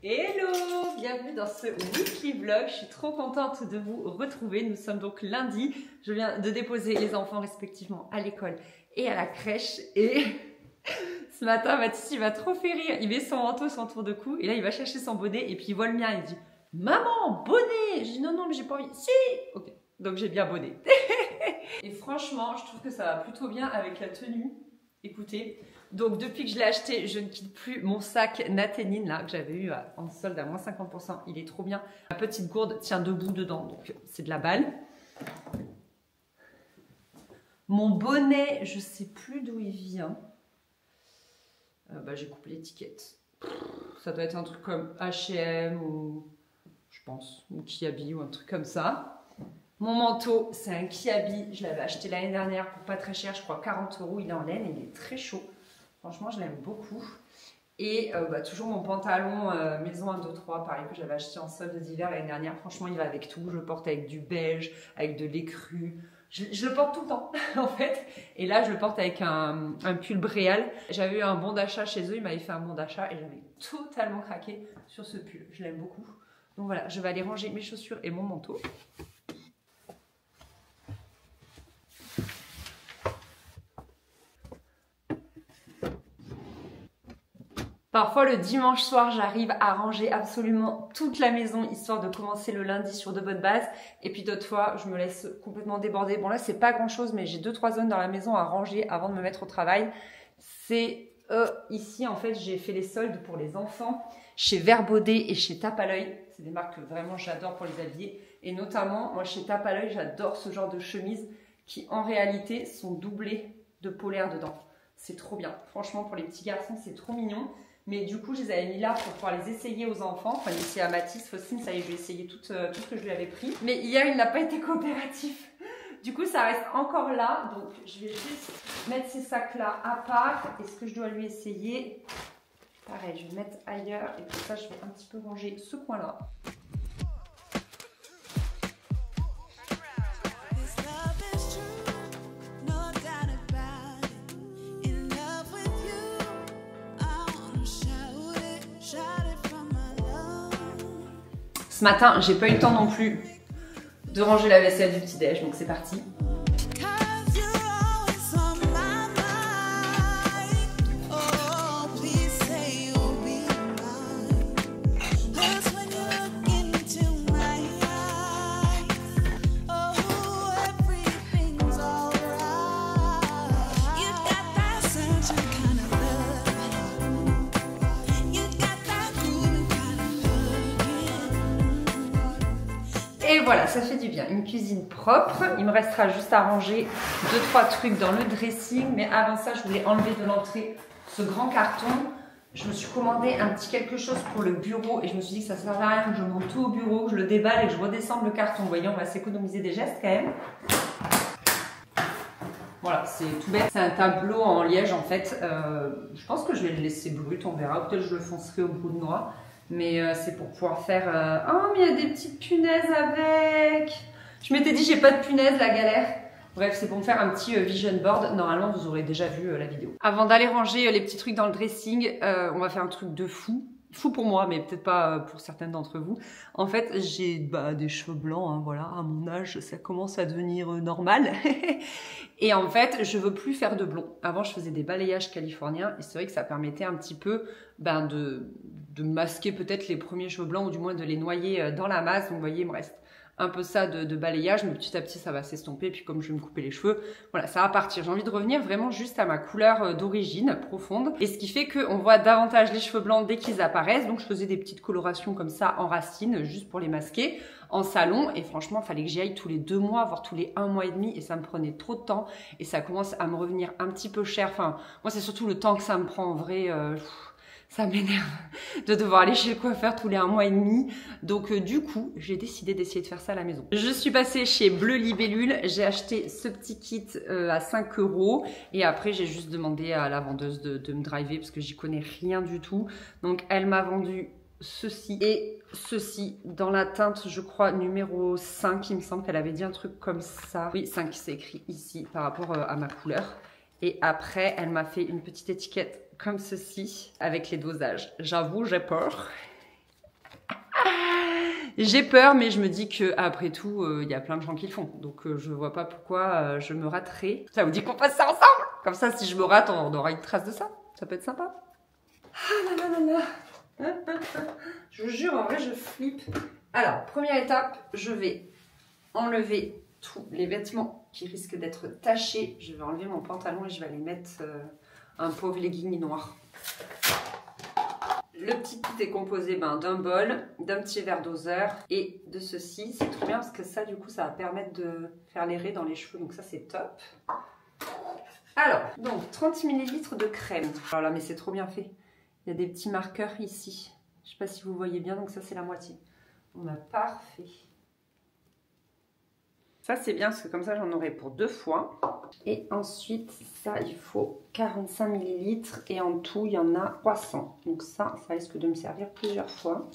Hello, bienvenue dans ce weekly vlog. Je suis trop contente de vous retrouver. Nous sommes donc lundi. Je viens de déposer les enfants respectivement à l'école et à la crèche. Et ce matin, Mathis, il m'a trop fait rire. Il met son manteau, son tour de cou. Et là, il va chercher son bonnet et puis il voit le mien. Il dit « Maman, bonnet !» Je dis « Non, non, mais j'ai pas envie. » Si. Ok, donc j'ai bien bonnet. Et franchement, je trouve que ça va plutôt bien avec la tenue. Écoutez, donc depuis que je l'ai acheté, je ne quitte plus mon sac Nathénine là que j'avais eu en solde à moins 50%. Il est trop bien. Ma petite gourde tient debout dedans, donc c'est de la balle. Mon bonnet, je sais plus d'où il vient. J'ai coupé l'étiquette. Ça doit être un truc comme H&M ou je pense, ou Kiabi ou un truc comme ça. Mon manteau, c'est un Kiabi, je l'avais acheté l'année dernière pour pas très cher, je crois 40 €, il est en laine et il est très chaud. Franchement, je l'aime beaucoup. Et toujours mon pantalon Maison 1, 2, 3, pareil que j'avais acheté en solde d'hiver l'année dernière. Franchement, il va avec tout, je le porte avec du beige, avec de l'écru. Je le porte tout le temps, en fait. Et là, je le porte avec un pull Bréal. J'avais eu un bon d'achat chez eux, ils m'avaient fait un bon d'achat et j'avais totalement craqué sur ce pull. Je l'aime beaucoup. Donc voilà, je vais aller ranger mes chaussures et mon manteau. Parfois le dimanche soir, j'arrive à ranger absolument toute la maison histoire de commencer le lundi sur de bonnes bases. Et puis d'autres fois, je me laisse complètement déborder. Bon là, c'est pas grand chose, mais j'ai 2-3 zones dans la maison à ranger avant de me mettre au travail. C'est ici, en fait, j'ai fait les soldes pour les enfants chez Vert Baudet et chez Tape à l'œil. C'est des marques que vraiment j'adore pour les habiller. Et notamment, moi chez Tape à l'œil, j'adore ce genre de chemises qui en réalité sont doublées de polaire dedans. C'est trop bien. Franchement, pour les petits garçons, c'est trop mignon. Mais du coup, je les avais mis là pour pouvoir les essayer aux enfants. Enfin, ici à Mathis, Faucine, ça y est, je vais essayer tout ce que je lui avais pris. Mais hier, il n'a pas été coopératif. Du coup, ça reste encore là. Donc, je vais juste mettre ces sacs-là à part. Est-ce que je dois lui essayer? Pareil, je vais le mettre ailleurs. Et pour ça, je vais un petit peu ranger ce coin-là. Ce matin, j'ai pas eu le temps non plus de ranger la vaisselle du petit-déj, donc c'est parti. Et voilà, ça fait du bien. Une cuisine propre. Il me restera juste à ranger 2-3 trucs dans le dressing. Mais avant ça, je voulais enlever de l'entrée ce grand carton. Je me suis commandé un petit quelque chose pour le bureau. Et je me suis dit que ça ne servait à rien que je monte tout au bureau, que je le déballe et que je redescende le carton. Vous voyez, on va s'économiser des gestes quand même. Voilà, c'est tout bête. C'est un tableau en liège en fait. Je pense que je vais le laisser brut, on verra. Peut-être que je le foncerai au bout de noix. Mais c'est pour pouvoir faire... Oh, mais il y a des petites punaises avec. Je m'étais dit, j'ai pas de punaises, la galère. Bref, c'est pour me faire un petit vision board. Normalement, vous aurez déjà vu la vidéo. Avant d'aller ranger les petits trucs dans le dressing, on va faire un truc de fou. Fou pour moi, mais peut-être pas pour certaines d'entre vous. En fait, j'ai des cheveux blancs, hein, voilà. À mon âge, ça commence à devenir normal. Et en fait, je veux plus faire de blond. Avant, je faisais des balayages californiens et c'est vrai que ça permettait un petit peu de masquer peut-être les premiers cheveux blancs ou du moins de les noyer dans la masse. Donc, vous voyez, il me reste un peu ça de balayage, mais petit à petit, ça va s'estomper. Puis comme je vais me couper les cheveux, voilà, ça va partir. J'ai envie de revenir vraiment juste à ma couleur d'origine profonde. Et ce qui fait qu'on voit davantage les cheveux blancs dès qu'ils apparaissent. Donc, je faisais des petites colorations comme ça en racines, juste pour les masquer en salon. Et franchement, il fallait que j'y aille tous les 2 mois, voire tous les 1 mois et demi. Et ça me prenait trop de temps. Et ça commence à me revenir un petit peu cher. Enfin, moi, c'est surtout le temps que ça me prend en vrai. Ça m'énerve de devoir aller chez le coiffeur tous les 1 mois et demi. Donc du coup, j'ai décidé d'essayer de faire ça à la maison. Je suis passée chez Bleu Libellule. J'ai acheté ce petit kit à 5 €. Et après, j'ai juste demandé à la vendeuse de me driver parce que j'y connais rien du tout. Donc elle m'a vendu ceci et ceci dans la teinte, je crois, numéro 5. Il me semble qu'elle avait dit un truc comme ça. Oui, 5, c'est écrit ici par rapport à ma couleur. Et après, elle m'a fait une petite étiquette comme ceci avec les dosages. J'avoue, j'ai peur. J'ai peur, mais je me dis que après tout, il y a plein de gens qui le font. Donc je vois pas pourquoi je me raterai. Ça vous dit qu'on fasse ça ensemble? Comme ça, si je me rate, on aura une trace de ça. Ça peut être sympa. Ah là là là là. Je vous jure, en vrai, je flippe. Alors, première étape, je vais enlever tous les vêtements qui risquent d'être tachés. Je vais enlever mon pantalon et je vais aller mettre un pauvre legging noir. Le petit kit est composé d'un bol, d'un petit verre doseur et de ceci. C'est trop bien parce que ça, du coup, ça va permettre de faire les raies dans les cheveux. Donc ça, c'est top. Alors, donc 30 ml de crème. Voilà, mais c'est trop bien fait. Il y a des petits marqueurs ici. Je ne sais pas si vous voyez bien, donc ça, c'est la moitié. On a parfait. Ça, c'est bien parce que comme ça, j'en aurai pour 2 fois. Et ensuite, ça, il faut 45 ml. Et en tout, il y en a 300. Donc ça risque de me servir plusieurs fois.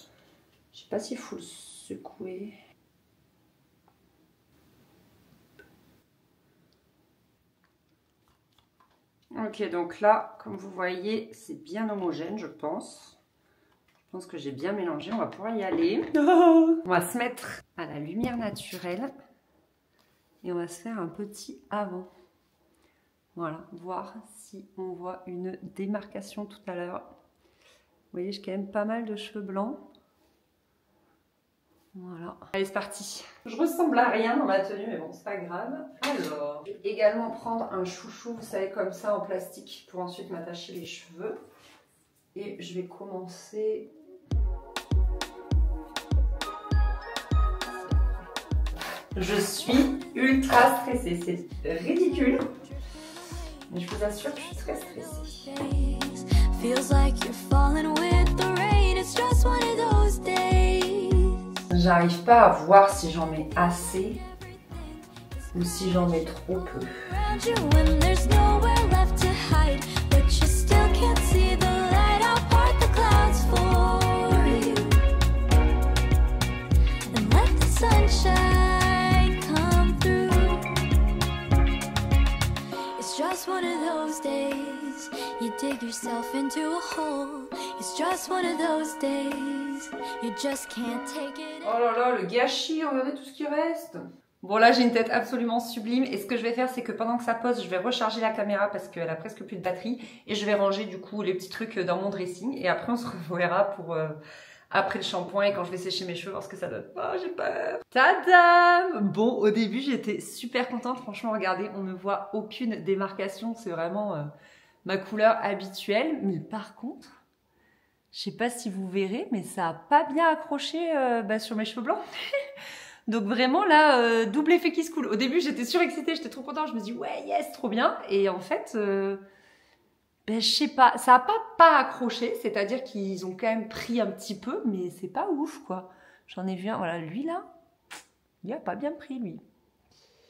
Je ne sais pas s'il faut le secouer. Ok, donc là, comme vous voyez, c'est bien homogène, je pense. Je pense que j'ai bien mélangé. On va pouvoir y aller. On va se mettre à la lumière naturelle. Et on va se faire un petit avant. Voilà, voir si on voit une démarcation tout à l'heure. Vous voyez, j'ai quand même pas mal de cheveux blancs. Voilà. Allez, c'est parti. Je ressemble à rien dans ma tenue, mais bon, c'est pas grave. Alors, je vais également prendre un chouchou, vous savez, comme ça, en plastique, pour ensuite m'attacher les cheveux. Et je vais commencer... Je suis ultra stressée, c'est ridicule. Mais je vous assure que je suis très stressée. J'arrive pas à voir si j'en mets assez ou si j'en mets trop peu. One of those days you dig yourself into a hole. It's just one of those days you just can't take it. Oh là là, le gâchis, regardez tout ce qui reste. Bon, là j'ai une tête absolument sublime et ce que je vais faire, c'est que pendant que ça pose, je vais recharger la caméra parce qu'elle a presque plus de batterie et je vais ranger du coup les petits trucs dans mon dressing et après on se reverra pour après le shampoing et quand je vais sécher mes cheveux, voir ce que ça donne. Oh, j'ai peur. Tadam! Bon, au début, j'étais super contente. Franchement, regardez, on ne voit aucune démarcation. C'est vraiment ma couleur habituelle. Mais par contre, je sais pas si vous verrez, mais ça a pas bien accroché sur mes cheveux blancs. Donc vraiment, là, double effet qui se coule. Au début, j'étais surexcitée, j'étais trop contente. Je me dis, ouais, yes, trop bien. Et en fait... je sais pas, ça a pas accroché, c'est-à-dire qu'ils ont quand même pris un petit peu, mais c'est pas ouf quoi. J'en ai vu un, voilà, lui là, il a pas bien pris lui.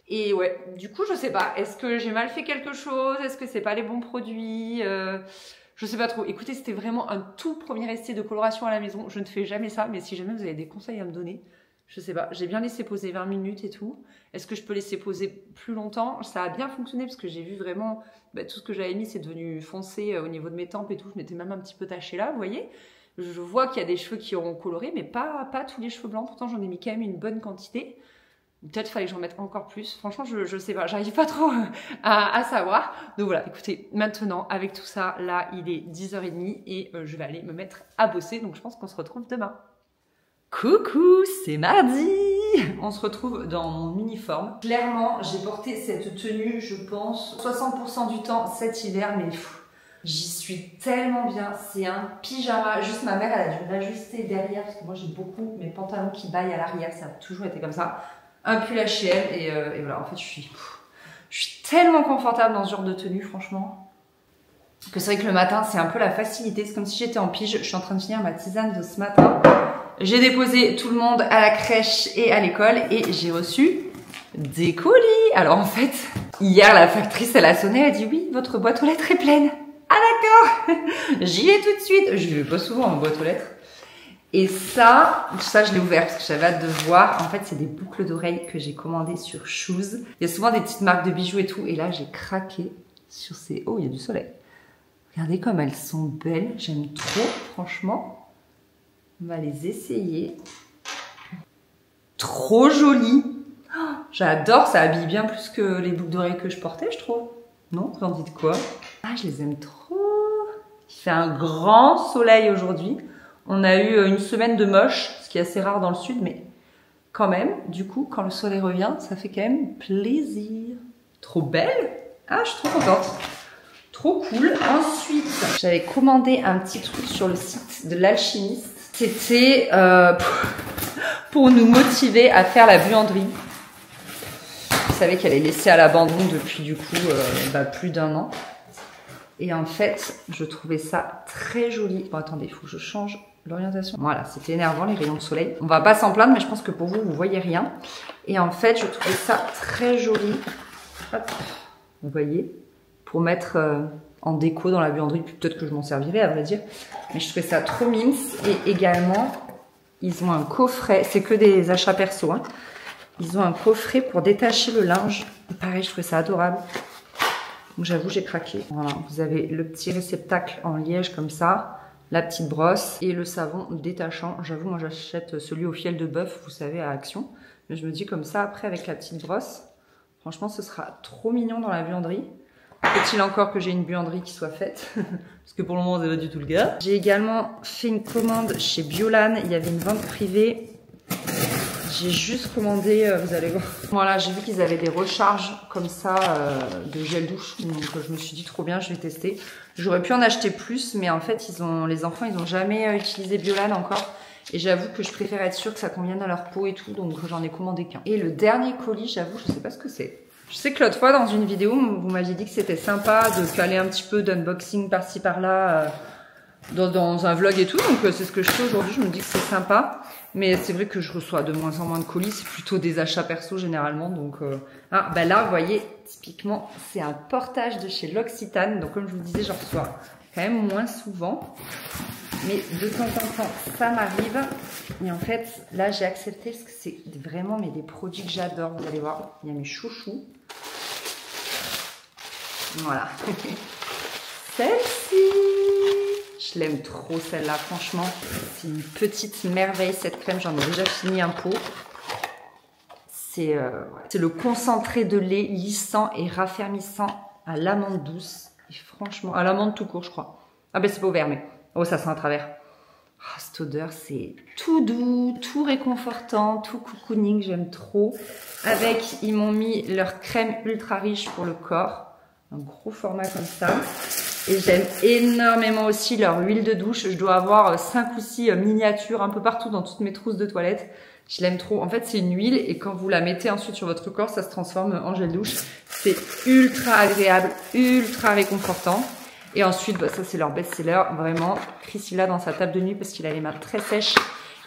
Et ouais, du coup je sais pas, est-ce que j'ai mal fait quelque chose, est-ce que c'est pas les bons produits, je sais pas trop. Écoutez, c'était vraiment un tout premier essai de coloration à la maison, je ne fais jamais ça, mais si jamais vous avez des conseils à me donner, je sais pas, j'ai bien laissé poser 20 minutes et tout. Est-ce que je peux laisser poser plus longtemps? Ça a bien fonctionné parce que j'ai vu vraiment, tout ce que j'avais mis, c'est devenu foncé au niveau de mes tempes et tout. Je m'étais même un petit peu tachée là, vous voyez. Je vois qu'il y a des cheveux qui auront coloré, mais pas tous les cheveux blancs. Pourtant, j'en ai mis quand même une bonne quantité. Peut-être fallait que j'en mette encore plus. Franchement, je sais pas, j'arrive pas trop à savoir. Donc voilà, écoutez, maintenant, avec tout ça, là, il est 10h30 et je vais aller me mettre à bosser. Donc je pense qu'on se retrouve demain. Coucou, c'est mardi! On se retrouve dans mon uniforme. Clairement, j'ai porté cette tenue, je pense, 60% du temps cet hiver, mais j'y suis tellement bien. C'est un pyjama. Juste ma mère, elle a dû l'ajuster derrière, parce que moi j'ai beaucoup mes pantalons qui baillent à l'arrière, ça a toujours été comme ça. Un pull H&M et voilà, en fait, je suis tellement confortable dans ce genre de tenue, franchement. Que c'est vrai que le matin, c'est un peu la facilité. C'est comme si j'étais en pige. Je suis en train de finir ma tisane de ce matin. J'ai déposé tout le monde à la crèche et à l'école et j'ai reçu des colis. Alors en fait, hier la factrice elle a sonné, elle a dit oui, votre boîte aux lettres est pleine. Ah d'accord. J'y vais tout de suite. Je vais pas souvent en boîte aux lettres. Et ça je l'ai ouvert parce que j'avais hâte de voir. En fait, c'est des boucles d'oreilles que j'ai commandées sur Shoes. Il y a souvent des petites marques de bijoux et tout. Et là, j'ai craqué sur ces... Oh, il y a du soleil. Regardez comme elles sont belles. J'aime trop, franchement. On va les essayer. Trop joli. Oh, j'adore, ça habille bien plus que les boucles d'oreilles que je portais, je trouve. Non, vous en dites quoi? Ah, je les aime trop. Il fait un grand soleil aujourd'hui. On a eu une semaine de moche, ce qui est assez rare dans le sud, mais quand même, du coup, quand le soleil revient, ça fait quand même plaisir. Trop belle. Ah, je suis trop contente. Trop cool. Ensuite, j'avais commandé un petit truc sur le site de l'Alchimiste. C'était pour nous motiver à faire la buanderie. Vous savez qu'elle est laissée à l'abandon depuis du coup plus d'1 an. Et en fait, je trouvais ça très joli. Bon, attendez, il faut que je change l'orientation. Voilà, c'était énervant les rayons de soleil. On va pas s'en plaindre, mais je pense que pour vous, vous voyez rien. Et en fait, je trouvais ça très joli. Hop, vous voyez, pour mettre en déco dans la buanderie. Peut-être que je m'en servirai, à vrai dire. Mais je trouvais ça trop mince. Et également, ils ont un coffret. C'est que des achats perso, hein. Ils ont un coffret pour détacher le linge. Et pareil, je trouvais ça adorable. Donc j'avoue, j'ai craqué. Voilà, vous avez le petit réceptacle en liège comme ça, la petite brosse et le savon détachant. J'avoue, moi j'achète celui au fiel de bœuf, vous savez, à Action. Mais je me dis comme ça, après avec la petite brosse, franchement, ce sera trop mignon dans la buanderie. Faut-il encore que j'ai une buanderie qui soit faite? Parce que pour le moment, c'est pas du tout le cas. J'ai également fait une commande chez Biolan. Il y avait une vente privée. J'ai juste commandé, vous allez voir. Voilà, j'ai vu qu'ils avaient des recharges comme ça de gel douche. Donc je me suis dit trop bien, je vais tester. J'aurais pu en acheter plus, mais en fait, les enfants, ils n'ont jamais utilisé Biolan encore. Et j'avoue que je préfère être sûre que ça convienne à leur peau et tout. Donc j'en ai commandé qu'un. Et le dernier colis, j'avoue, je sais pas ce que c'est. Je sais que l'autre fois, dans une vidéo, vous m'aviez dit que c'était sympa de caler un petit peu d'unboxing par-ci par-là dans un vlog et tout. Donc c'est ce que je fais aujourd'hui. Je me dis que c'est sympa. Mais c'est vrai que je reçois de moins en moins de colis. C'est plutôt des achats perso généralement. Donc ah, bah là, vous voyez, typiquement, c'est un portage de chez L'Occitane. Donc comme je vous disais, j'en reçois quand même moins souvent. Mais de temps en temps, ça m'arrive. Et en fait, là, j'ai accepté parce que c'est vraiment des produits que j'adore. Vous allez voir, il y a mes chouchous. Voilà. Celle-ci, je l'aime trop celle-là, franchement. C'est une petite merveille cette crème. J'en ai déjà fini un pot. C'est le concentré de lait lissant et raffermissant à l'amande douce. Et franchement, à l'amande tout court, je crois. Ah ben c'est pas ouvert, mais oh, ça sent à travers. Oh, cette odeur, c'est tout doux, tout réconfortant, tout cocooning, j'aime trop. Avec, ils m'ont mis leur crème ultra riche pour le corps. Un gros format comme ça. Et j'aime énormément aussi leur huile de douche. Je dois avoir 5 ou 6 miniatures un peu partout dans toutes mes trousses de toilette. Je l'aime trop. En fait, c'est une huile et quand vous la mettez ensuite sur votre corps, ça se transforme en gel douche. C'est ultra agréable, ultra réconfortant. Et ensuite, bah, ça c'est leur best-seller, vraiment. Chris il l'a dans sa table de nuit parce qu'il a les mains très sèches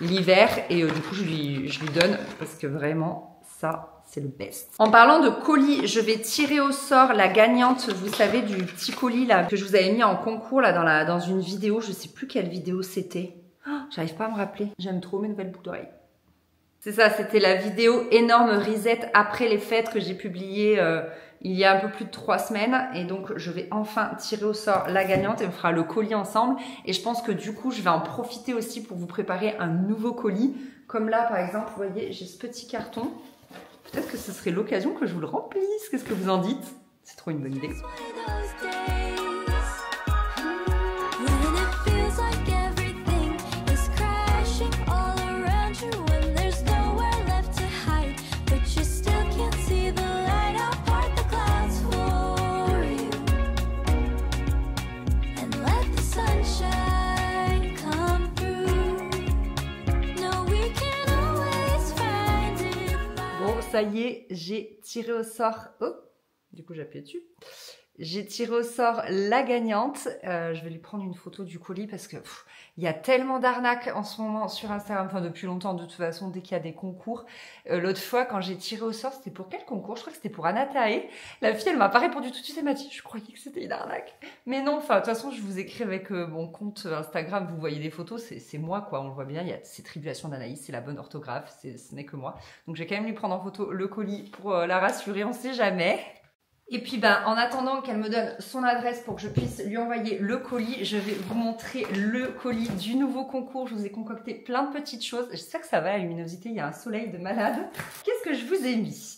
l'hiver. Et du coup, je lui donne parce que vraiment, ça, c'est le best. En parlant de colis, je vais tirer au sort la gagnante, vous savez, du petit colis là que je vous avais mis en concours là dans une vidéo. Je sais plus quelle vidéo c'était. Oh, j'arrive pas à me rappeler. J'aime trop mes nouvelles boucles d'oreilles. C'est ça, c'était la vidéo énorme reset après les fêtes que j'ai publiée il y a un peu plus de 3 semaines. Et donc, je vais enfin tirer au sort la gagnante et on fera le colis ensemble. Et je pense que du coup, je vais en profiter aussi pour vous préparer un nouveau colis. Comme là, par exemple, vous voyez, j'ai ce petit carton. Peut-être que ce serait l'occasion que je vous le remplisse. Qu'est-ce que vous en dites? C'est trop une bonne idée. Ça y est, j'ai tiré au sort. Oh, du coup, j'appuie dessus. J'ai tiré au sort la gagnante. Je vais lui prendre une photo du colis parce que il y a tellement d'arnaques en ce moment sur Instagram. Enfin, depuis longtemps, de toute façon, dès qu'il y a des concours. L'autre fois, quand j'ai tiré au sort, c'était pour quel concours? Je crois que c'était pour Anatae. La fille, elle m'a pas répondu tout de suite. Elle m'a dit, je croyais que c'était une arnaque. Mais non, enfin, de toute façon, je vous écris avec mon compte Instagram. Vous voyez des photos, c'est moi, quoi. On le voit bien. Il y a ces tribulations d'Anaïs, c'est la bonne orthographe. Ce n'est que moi. Donc, je vais quand même lui prendre en photo le colis pour la rassurer. On sait jamais. Et puis en attendant qu'elle me donne son adresse pour que je puisse lui envoyer le colis, je vais vous montrer le colis du nouveau concours. Je vous ai concocté plein de petites choses. J'espère que ça va, la luminosité, il y a un soleil de malade. Qu'est-ce que je vous ai mis?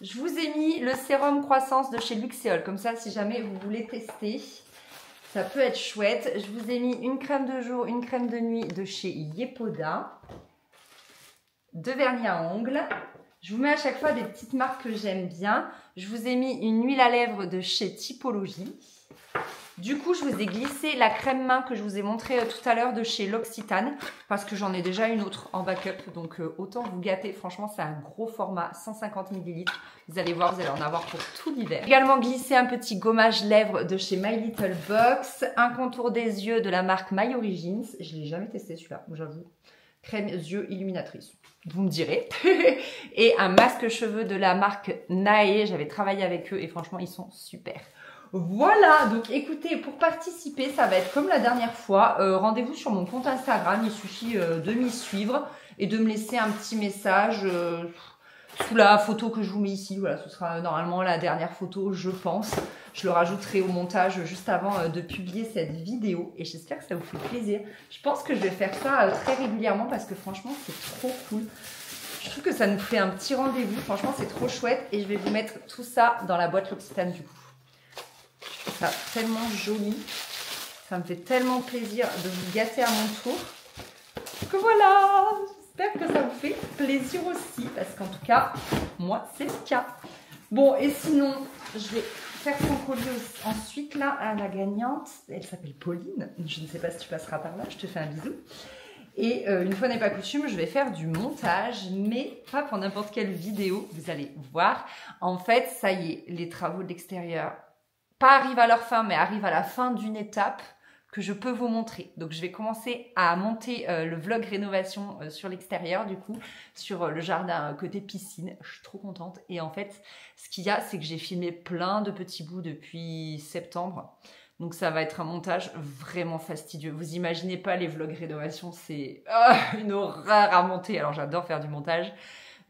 Je vous ai mis le sérum croissance de chez Luxéol. Comme ça, si jamais vous voulez tester, ça peut être chouette. Je vous ai mis une crème de jour, une crème de nuit de chez Yepoda. 2 vernis à ongles. Je vous mets à chaque fois des petites marques que j'aime bien. Je vous ai mis une huile à lèvres de chez Typologie. Du coup, je vous ai glissé la crème main que je vous ai montré tout à l'heure de chez L'Occitane parce que j'en ai déjà une autre en backup. Donc, autant vous gâter. Franchement, c'est un gros format, 150 ml. Vous allez voir, vous allez en avoir pour tout l'hiver. Également glissé un petit gommage lèvres de chez My Little Box. Un contour des yeux de la marque My Origins. Je ne l'ai jamais testé celui-là, j'avoue. Crème yeux illuminatrice. Vous me direz. Et un masque cheveux de la marque Nae. J'avais travaillé avec eux et franchement, ils sont super. Voilà, donc écoutez, pour participer, ça va être comme la dernière fois. Rendez-vous sur mon compte Instagram. Il suffit de m'y suivre et de me laisser un petit message sous la photo que je vous mets ici. Voilà, ce sera normalement la dernière photo, je pense. Je le rajouterai au montage juste avant de publier cette vidéo. Et j'espère que ça vous fait plaisir. Je pense que je vais faire ça très régulièrement parce que franchement, c'est trop cool. Je trouve que ça nous fait un petit rendez-vous. Franchement, c'est trop chouette. Et je vais vous mettre tout ça dans la boîte L'Occitane du coup. Je trouve ça tellement joli. Ça me fait tellement plaisir de vous gâter à mon tour. Que voilà! J'espère que ça vous fait plaisir aussi. Parce qu'en tout cas, moi, c'est le cas. Bon, et sinon, je vais faire son colis ensuite là à la gagnante. Elle s'appelle Pauline. Je ne sais pas si tu passeras par là. Je te fais un bisou. Et une fois n'est pas coutume, je vais faire du montage, mais pas pour n'importe quelle vidéo. Vous allez voir. En fait, ça y est, les travaux de l'extérieur pas arrivent à leur fin, mais arrivent à la fin d'une étape que je peux vous montrer. Donc, je vais commencer à monter le vlog rénovation sur l'extérieur, du coup, sur le jardin côté piscine. Je suis trop contente. Et en fait, ce qu'il y a, c'est que j'ai filmé plein de petits bouts depuis septembre. Donc, ça va être un montage vraiment fastidieux. Vous imaginez pas les vlogs rénovation, c'est une horreur à monter. Alors, j'adore faire du montage.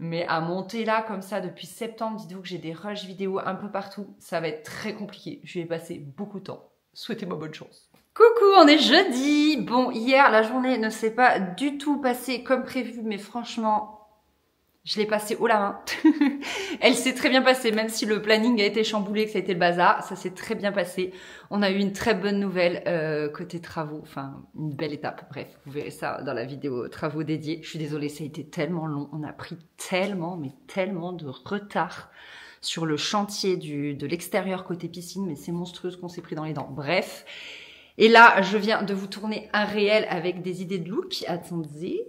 Mais à monter là, comme ça, depuis septembre, dites-vous que j'ai des rushs vidéo un peu partout. Ça va être très compliqué. Je vais y passer beaucoup de temps. Souhaitez-moi bonne chance. Coucou, on est jeudi. Bon, hier, la journée ne s'est pas du tout passée comme prévu, mais franchement, je l'ai passée haut la main. Elle s'est très bien passée, même si le planning a été chamboulé, que ça a été le bazar. Ça s'est très bien passé. On a eu une très bonne nouvelle côté travaux. Enfin, une belle étape. Bref, vous verrez ça dans la vidéo travaux dédiés. Je suis désolée, ça a été tellement long. On a pris tellement, mais tellement de retard sur le chantier de l'extérieur côté piscine. Mais c'est monstrueux ce qu'on s'est pris dans les dents. Bref. Et là, je viens de vous tourner un réel avec des idées de look. Attendez.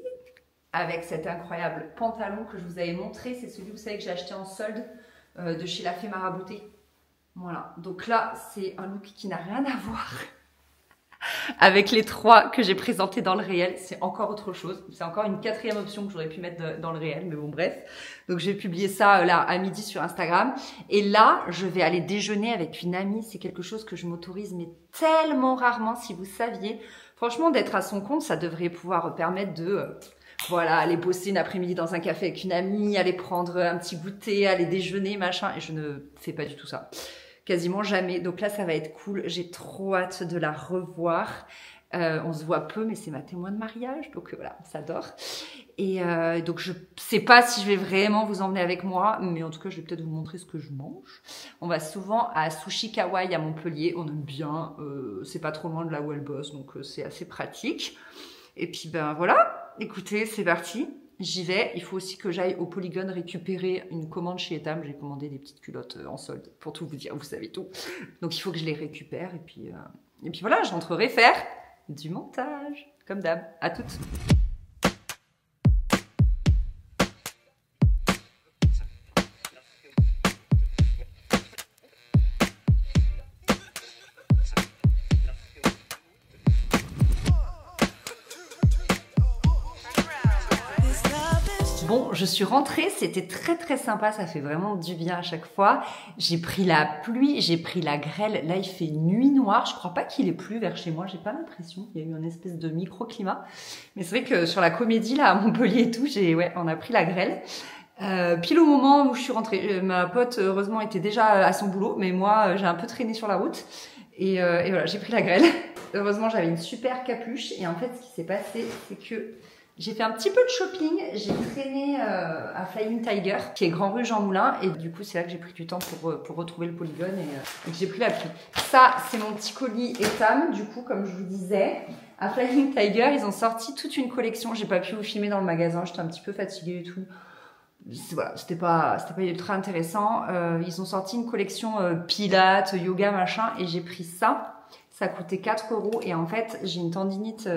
Avec cet incroyable pantalon que je vous avais montré. C'est celui, vous savez, que j'ai acheté en solde de chez La Fée Marabouté. Voilà. Donc là, c'est un look qui n'a rien à voir avec les 3 que j'ai présentés dans le réel. C'est encore autre chose. C'est encore une 4e option que j'aurais pu mettre dans le réel. Mais bon, bref. Donc, j'ai publié ça là à midi sur Instagram. Et là, je vais aller déjeuner avec une amie. C'est quelque chose que je m'autorise, mais tellement rarement, si vous saviez. Franchement, d'être à son compte, ça devrait pouvoir permettre de... voilà, aller bosser une après-midi dans un café avec une amie, aller prendre un petit goûter, aller déjeuner, machin. Et je ne fais pas du tout ça. Quasiment jamais. Donc là, ça va être cool. J'ai trop hâte de la revoir. On se voit peu, mais c'est ma témoin de mariage. Donc voilà, on s'adore. Et donc, je sais pas si je vais vraiment vous emmener avec moi. Mais en tout cas, je vais peut-être vous montrer ce que je mange. On va souvent à Sushi Kawaii à Montpellier. On aime bien. C'est pas trop loin de là où elle bosse. Donc, c'est assez pratique. Et puis, ben voilà. Écoutez, c'est parti. J'y vais. Il faut aussi que j'aille au Polygone récupérer une commande chez Etam. J'ai commandé des petites culottes en solde. Pour tout vous dire, vous savez tout. Donc, il faut que je les récupère. Et puis voilà, j'entrerai faire du montage. Comme d'hab. À toutes. Bon, je suis rentrée, c'était très très sympa, ça fait vraiment du bien à chaque fois. J'ai pris la pluie, j'ai pris la grêle, là il fait nuit noire, je crois pas qu'il ait plu vers chez moi, j'ai pas l'impression, il y a eu une espèce de microclimat. Mais c'est vrai que sur la Comédie là à Montpellier et tout, on a pris la grêle. Pile au moment où je suis rentrée. Ma pote, heureusement, était déjà à son boulot, mais moi, j'ai un peu traîné sur la route. Et voilà, j'ai pris la grêle. Heureusement, j'avais une super capuche. Et en fait, ce qui s'est passé, c'est que j'ai fait un petit peu de shopping. J'ai traîné à Flying Tiger, qui est Grand Rue Jean Moulin. Et du coup, c'est là que j'ai pris du temps pour retrouver le polygone et que j'ai pris la pluie. Ça, c'est mon petit colis Etam, du coup, comme je vous disais. À Flying Tiger, ils ont sorti toute une collection. J'ai pas pu vous filmer dans le magasin, j'étais un petit peu fatiguée et tout. Voilà, c'était pas ultra intéressant. Ils ont sorti une collection pilates, yoga, machin, et j'ai pris ça. Ça coûtait 4 € et en fait, j'ai une tendinite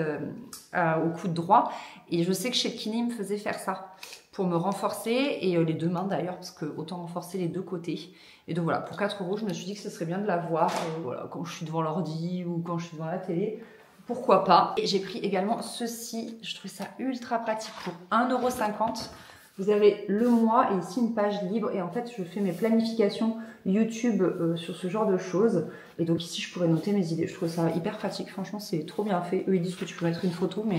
au coude droit et je sais que chez le kiné, il me faisait faire ça pour me renforcer et les deux mains d'ailleurs, parce que autant renforcer les deux côtés. Et donc voilà, pour 4 €, je me suis dit que ce serait bien de l'avoir voilà, quand je suis devant l'ordi ou quand je suis devant la télé. Pourquoi pas. Et j'ai pris également ceci, je trouve ça ultra pratique pour 1,50 €. Vous avez le mois et ici une page libre et en fait je fais mes planifications YouTube sur ce genre de choses et donc ici je pourrais noter mes idées. Je trouve ça hyper pratique, franchement c'est trop bien fait. Eux ils disent que tu peux mettre une photo mais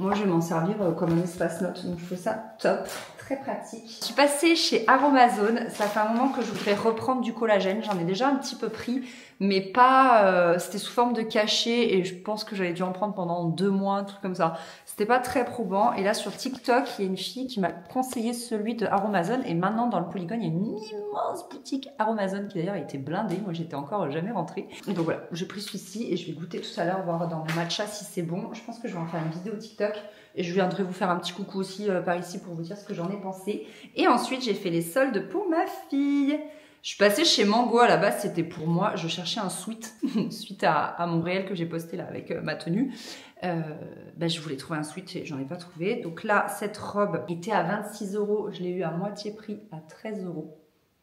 moi je vais m'en servir comme un espace note donc je trouve ça top, très pratique. Je suis passée chez Aromazone, ça fait un moment que je voudrais reprendre du collagène, j'en ai déjà un petit peu pris mais pas, c'était sous forme de cachet et je pense que j'avais dû en prendre pendant 2 mois, un truc comme ça. C'était pas très probant. Et là, sur TikTok, il y a une fille qui m'a conseillé celui de Aromazone. Et maintenant, dans le Polygone, il y a une immense boutique Aromazone qui d'ailleurs a été blindée. Moi, j'étais encore jamais rentrée. Et donc voilà, j'ai pris celui-ci et je vais goûter tout à l'heure, voir dans mon matcha si c'est bon. Je pense que je vais en faire une vidéo TikTok. Et je viendrai vous faire un petit coucou aussi par ici pour vous dire ce que j'en ai pensé. Et ensuite, j'ai fait les soldes pour ma fille. Je suis passée chez Mango, à la base c'était pour moi, je cherchais un sweat, suite à mon réel que j'ai posté là avec ma tenue. Je voulais trouver un sweat et j'en ai pas trouvé. Donc là, cette robe était à 26 €, je l'ai eu à moitié prix à 13 €.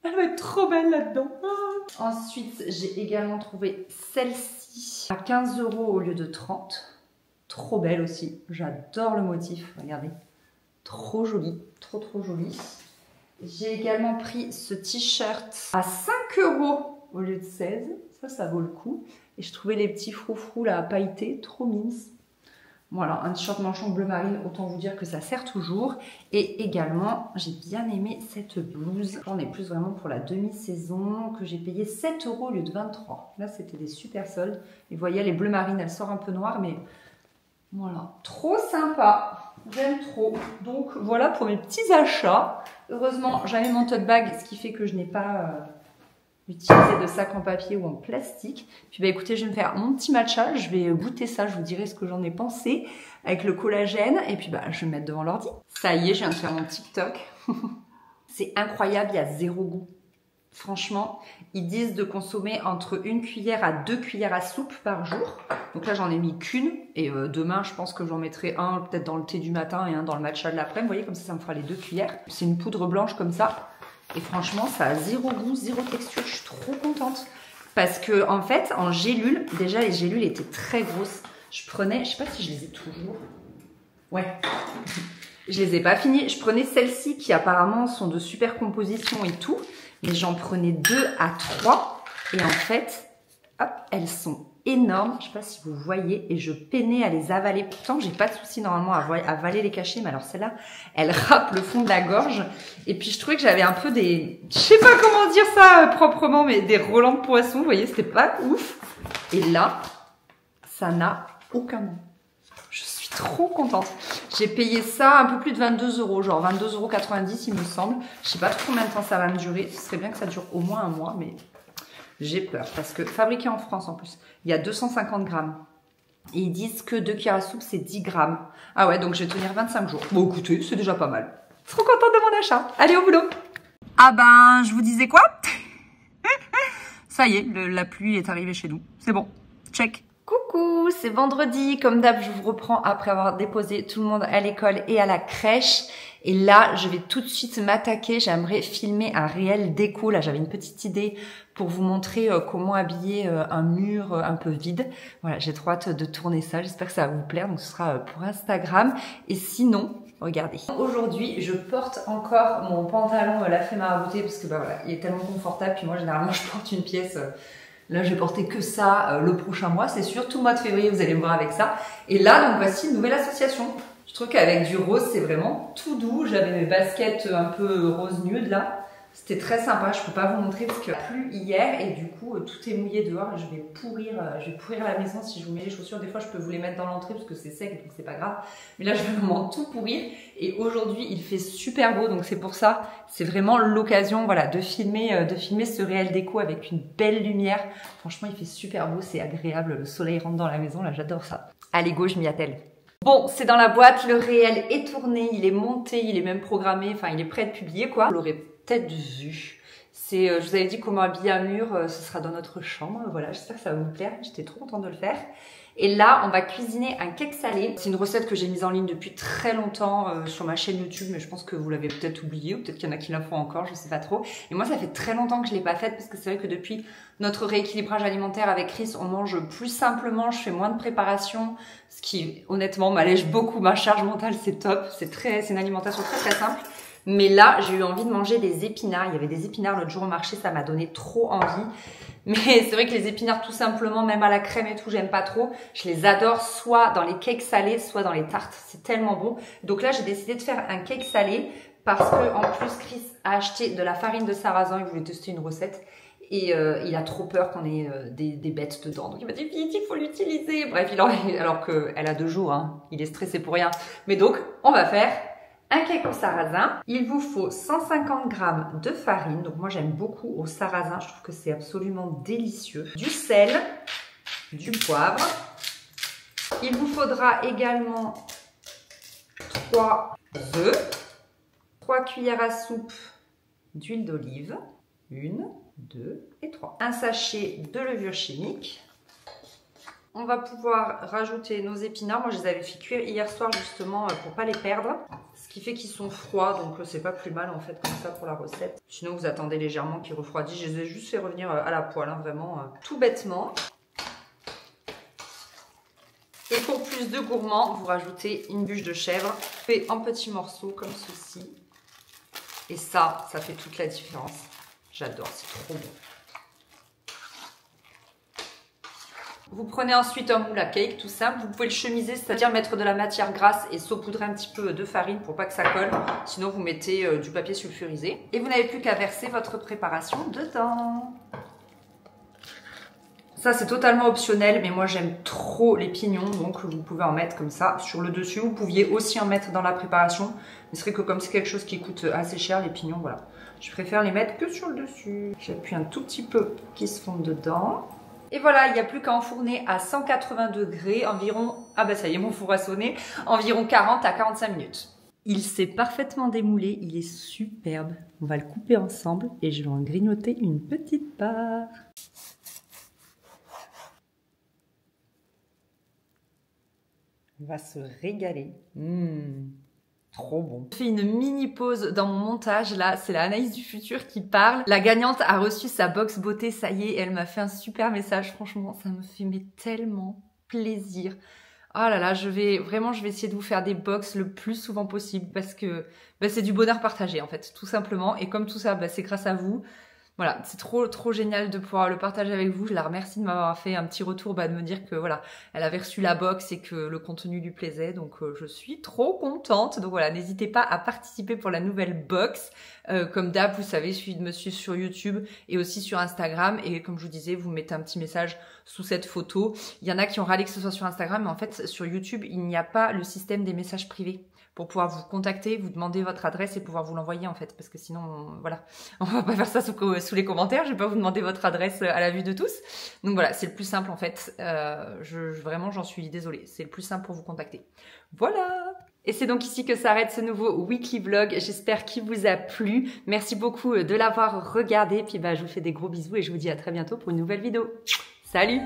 Elle va être trop belle là-dedans. Ah. Ensuite, j'ai également trouvé celle-ci à 15 € au lieu de 30. Trop belle aussi, j'adore le motif, regardez. Trop joli, trop joli. J'ai également pris ce t-shirt à 5 € au lieu de 16. Ça vaut le coup. Et je trouvais les petits froufrous là, pailletés, trop mimes. Voilà, un t-shirt manchon bleu marine, autant vous dire que ça sert toujours. Et également, j'ai bien aimé cette blouse. J'en ai plus vraiment pour la demi-saison, que j'ai payé 7 € au lieu de 23. Là, c'était des super soldes. Et vous voyez, les bleus marines, elles sortent un peu noires, mais voilà, trop sympa. J'aime trop. Donc voilà pour mes petits achats. Heureusement, j'avais mon tote bag, ce qui fait que je n'ai pas utilisé de sac en papier ou en plastique. Puis bah écoutez, je vais me faire mon petit matcha. Je vais goûter ça, je vous dirai ce que j'en ai pensé avec le collagène. Et puis bah je vais me mettre devant l'ordi. Ça y est, je viens de faire mon TikTok. C'est incroyable, il y a 0 goût. Franchement, ils disent de consommer entre 1 cuillère à 2 cuillères à soupe par jour. Donc là, j'en ai mis qu'une. Et demain, je pense que j'en mettrai un peut-être dans le thé du matin et un dans le matcha de l'après-midi. Vous voyez, comme ça me fera les 2 cuillères. C'est une poudre blanche comme ça. Et franchement, ça a 0 goût, 0 texture. Je suis trop contente. Parce que en fait, en gélule, déjà les gélules étaient très grosses. Je prenais, je sais pas si je les ai toujours. Ouais. Je les ai pas finies. Je prenais celles-ci qui apparemment sont de super composition et tout. Mais j'en prenais 2 à 3 et en fait, hop, elles sont énormes. Je sais pas si vous voyez et je peinais à les avaler. Pourtant, j'ai pas de souci normalement à avaler les cachets, mais alors celle-là, elle râpe le fond de la gorge. Et puis je trouvais que j'avais un peu des, je sais pas comment dire ça proprement, mais des relents de poisson. Vous voyez, c'était pas ouf. Et là, ça n'a aucun nom. Je suis trop contente. J'ai payé ça un peu plus de 22 €, genre 22,90 € il me semble. Je sais pas trop combien de temps ça va me durer. Ce serait bien que ça dure au moins un mois, mais j'ai peur. Parce que fabriqué en France en plus, il y a 250 grammes. Et ils disent que 2 cuillères à soupe, c'est 10 grammes. Ah ouais, donc je vais tenir 25 jours. Bon écoutez, c'est déjà pas mal. Trop contente de mon achat. Allez au boulot. Ah ben, je vous disais quoi? Ça y est, la pluie est arrivée chez nous. C'est bon, check. Coucou, c'est vendredi, comme d'hab je vous reprends après avoir déposé tout le monde à l'école et à la crèche. Et là, je vais tout de suite m'attaquer, j'aimerais filmer un réel déco. Là, j'avais une petite idée pour vous montrer comment habiller un mur un peu vide. Voilà, j'ai trop hâte de tourner ça, j'espère que ça va vous plaire. Donc ce sera pour Instagram. Et sinon, regardez. Aujourd'hui, je porte encore mon pantalon La Fée Maraboutée parce que bah voilà, il est tellement confortable. Puis moi, généralement, je porte une pièce... Là, je vais porter que ça le prochain mois, c'est sûr. Tout le mois de février, vous allez me voir avec ça. Et là, donc voici une nouvelle association. Je trouve qu'avec du rose, c'est vraiment tout doux. J'avais mes baskets un peu rose nude là. C'était très sympa, je peux pas vous montrer parce qu'il a plu hier et du coup tout est mouillé dehors et je vais pourrir la maison si je vous mets les chaussures. Des fois je peux vous les mettre dans l'entrée parce que c'est sec donc c'est pas grave. Mais là je vais vraiment tout pourrir et aujourd'hui il fait super beau donc c'est pour ça, c'est vraiment l'occasion voilà, de filmer ce réel déco avec une belle lumière. Franchement il fait super beau, c'est agréable, le soleil rentre dans la maison, là j'adore ça. Allez go, je m'y attelle. Bon, c'est dans la boîte, le réel est tourné, il est monté, il est même programmé, enfin il est prêt de publier quoi. Vous l'aurez peut-être vu. Je vous avais dit comment habiller un mur, ce sera dans notre chambre. Voilà, j'espère que ça va vous plaire. J'étais trop contente de le faire. Et là, on va cuisiner un cake salé. C'est une recette que j'ai mise en ligne depuis très longtemps sur ma chaîne YouTube, mais je pense que vous l'avez peut-être oublié ou peut-être qu'il y en a qui la font encore, je sais pas trop. Et moi, ça fait très longtemps que je l'ai pas faite parce que c'est vrai que depuis notre rééquilibrage alimentaire avec Chris, on mange plus simplement, je fais moins de préparation, ce qui honnêtement m'allège beaucoup ma charge mentale, c'est top. C'est une alimentation très très simple. Mais là, j'ai eu envie de manger des épinards. Il y avait des épinards l'autre jour au marché, ça m'a donné trop envie. Mais c'est vrai que les épinards, tout simplement, même à la crème et tout, j'aime pas trop. Je les adore soit dans les cakes salés, soit dans les tartes. C'est tellement bon. Donc là, j'ai décidé de faire un cake salé parce que en plus, Chris a acheté de la farine de sarrasin. Il voulait tester une recette. Et il a trop peur qu'on ait des bêtes dedans. Donc il m'a dit, vite, il faut l'utiliser. Bref, alors qu'elle a 2 jours, hein. Il est stressé pour rien. Mais donc, on va faire un cake au sarrasin. Il vous faut 150 g de farine. Donc moi j'aime beaucoup au sarrasin. Je trouve que c'est absolument délicieux. Du sel, du poivre. Il vous faudra également 3 œufs, 3 cuillères à soupe d'huile d'olive. 1, 2 et 3. Un sachet de levure chimique. On va pouvoir rajouter nos épinards. Moi, je les avais fait cuire hier soir justement pour pas les perdre. Ce qui fait qu'ils sont froids, donc c'est pas plus mal en fait comme ça pour la recette. Sinon, vous attendez légèrement qu'ils refroidissent. Je les ai juste fait revenir à la poêle, hein, vraiment tout bêtement. Et pour plus de gourmand, vous rajoutez une bûche de chèvre fait en petits morceaux comme ceci. Et ça fait toute la différence. J'adore, c'est trop bon. Vous prenez ensuite un moule à cake, tout simple. Vous pouvez le chemiser, c'est-à-dire mettre de la matière grasse et saupoudrer un petit peu de farine pour pas que ça colle. Sinon, vous mettez du papier sulfurisé. Et vous n'avez plus qu'à verser votre préparation dedans. Ça, c'est totalement optionnel, mais moi, j'aime trop les pignons. Donc, vous pouvez en mettre comme ça sur le dessus. Vous pouviez aussi en mettre dans la préparation. Mais c'est vrai que comme c'est quelque chose qui coûte assez cher, les pignons, voilà. Je préfère les mettre que sur le dessus. J'appuie un tout petit peu pour qu'ils se fondent dedans. Et voilà, il n'y a plus qu'à enfourner à 180 degrés, environ, ah bah ça y est, mon four a sonné, environ 40 à 45 minutes. Il s'est parfaitement démoulé, il est superbe. On va le couper ensemble et je vais en grignoter une petite part. On va se régaler. Trop bon. Je fais une mini pause dans mon montage. Là, c'est la Anaïs du futur qui parle. La gagnante a reçu sa box beauté, ça y est. Elle m'a fait un super message. Franchement, ça me fait tellement plaisir. Oh là là, je vais essayer de vous faire des box le plus souvent possible parce que c'est du bonheur partagé en fait, tout simplement. Et comme tout ça, c'est grâce à vous. Voilà, c'est trop génial de pouvoir le partager avec vous. Je la remercie de m'avoir fait un petit retour, de me dire que voilà, elle avait reçu la box et que le contenu lui plaisait. Donc je suis trop contente. Donc voilà, n'hésitez pas à participer pour la nouvelle box. Comme d'hab, vous savez, il suffit de me suivre sur YouTube et aussi sur Instagram. Et comme je vous disais, vous mettez un petit message sous cette photo. Il y en a qui ont râlé que ce soit sur Instagram, mais en fait sur YouTube, il n'y a pas le système des messages privés pour pouvoir vous contacter, vous demander votre adresse et pouvoir vous l'envoyer en fait, parce que sinon, voilà, on va pas faire ça sous les commentaires, je vais pas vous demander votre adresse à la vue de tous. Donc voilà, c'est le plus simple en fait, vraiment j'en suis désolée, c'est le plus simple pour vous contacter. Voilà. Et c'est donc ici que s'arrête ce nouveau weekly vlog, j'espère qu'il vous a plu, merci beaucoup de l'avoir regardé, puis je vous fais des gros bisous et je vous dis à très bientôt pour une nouvelle vidéo. Salut!